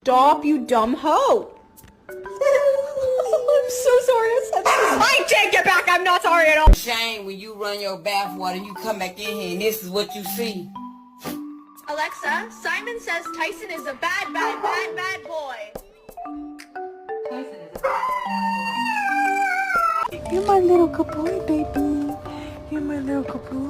Stop, you dumb hoe. I'm so sorry I said that. I take it back. I'm not sorry at all. Shame when you run your bathwater and you come back in here and this is what you see. Alexa, Simon says Tyson is a bad boy. You're my little good boy, baby. You're my little good boy.